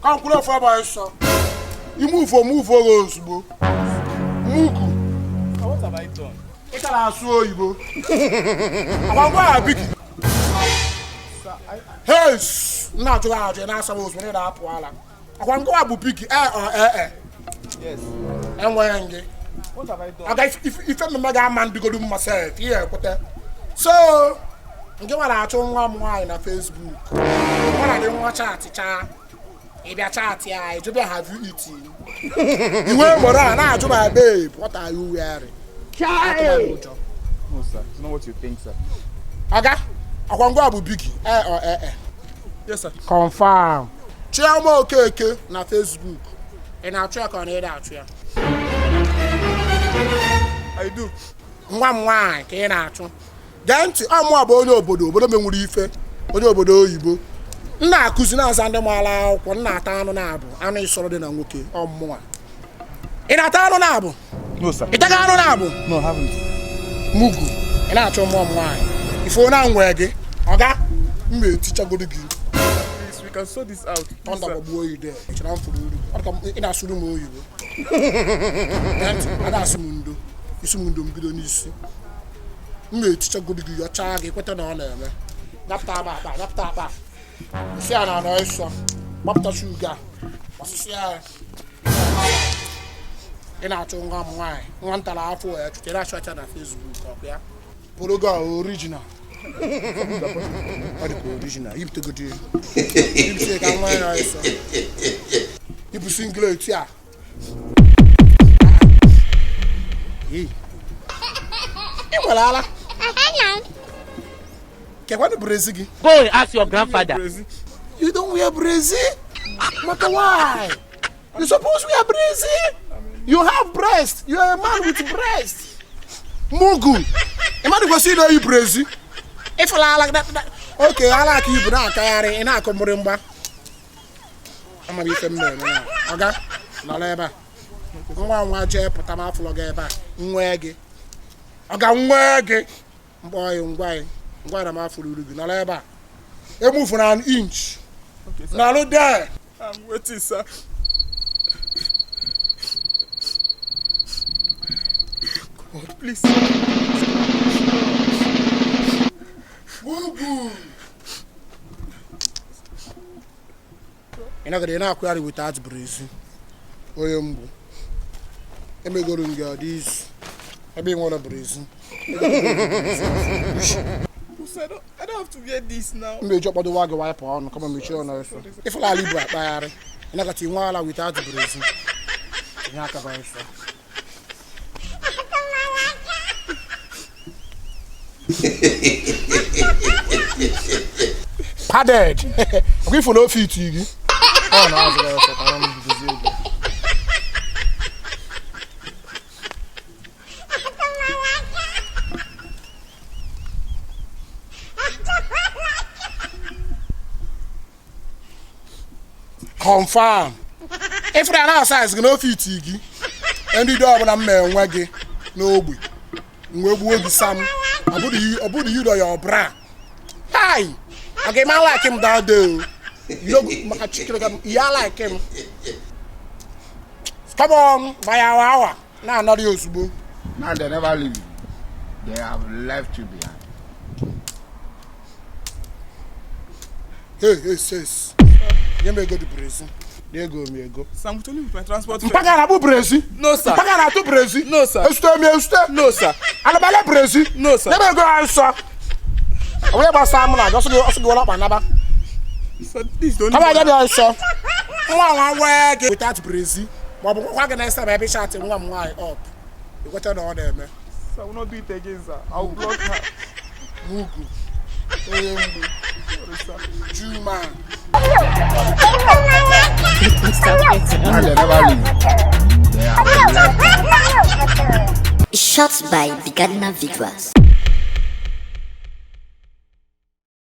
I'm going for my son. You move for us, bro. Mugu. What have I done? It's a slow, you. I'm going to be. Hey, not to out and answer was when it up. Wahala. I'm going to be picky. Yes. And when what have I done? Okay, if I'm a mega man to go do myself, yeah, but so I'm going to show one wine on Facebook. When I didn't watch it, if you chat, yeah, you have you eaten. You went more than I do my babe. What are you wearing? No, sir. It's not what you think, sir. Okay, I want to go to Biggie. Yes, sir. Confirm. Chiamo okay na Facebook. And I'll check on it out here. I do. Wine, can I? Then, I'm more about Onye Obodo, but I'm going to Onye Obodo Igbo. Nna kuzina zande mala kwa nna atano na abu. Ano isoro de na nwoke or more. Ina atano na abu? No, sir. Itaga ano na abu? No, I haven't. Mugu. Ina acho mo mwai. Ifo na nwege. Oga, mbe teacher go gi. Please, we can sort this out. Onda babu oyi there. Chira mfuru. Ina suru mo oyibo. Ada asumundo. Isumundo mbido n'isi. Mbe teacher go gi yo cha gi kweta na ona eme. Napta ba. See, I know it's Bapta sugar. What's the in our tongue? Why? One tala for it to tell us on Facebook. Yeah, Pologa original. Original. You to go to you. You can wear us. You single it, yeah. Hey. Wahala. Brazil. Go and ask your grandfather. You don't wear Brazil? But why? You supposed to wear Brazil? You have breast. You are a man with breast. Mugu. A man who see you Brazil. If I like that, okay, I like you, but I can't. I come remember. I'm gonna be feminine. Okay, no labor. I'm going to put them off logger. Mwege. Okay, mwege. Boy. I'm going to move for you. You move for an inch. Okay, sir. Now look there. I'm waiting, sir. God, please. Mugu. You're not going to query without Brazil. Oyombo. Let me go to this. I be one of Brazil. I don't have to wear this now. Me drop the wag wipe on. Come on, me show now. If I leave back, you're not going to Wahala without Brazil. You're not going to. Padded. We for no feet, Iggy. Oh no, confirm. If they are outside, it's going to fit Iggy. And the dog when I'm waggy. No, we will be some. About you do your bra. Hi! Okay, man like him down there. You know, my chicken, you like him. Come on, by our hour. Now, not usable. Now they never leave you. They have left you behind. Hey, sis. You may go to Brazil. There you go, me go. Sir, I'm telling you with my transport fare. Pagana to Brazil? No, sir. Pagana to Brazil? No, sir. No, sir. Alabama Brazil? No, sir. Never go answer. Where about Simon? I just go up another. Sir, please don't. Come on, get the answer. One way without Brazil. But what can I say? Maybe shouting one way up. You got to order, man. Sir, I will not do it again, sir. I will block her. Mugu. Jew man. Now they never leave you. They have left you. Shot by the Cardinal Victoires.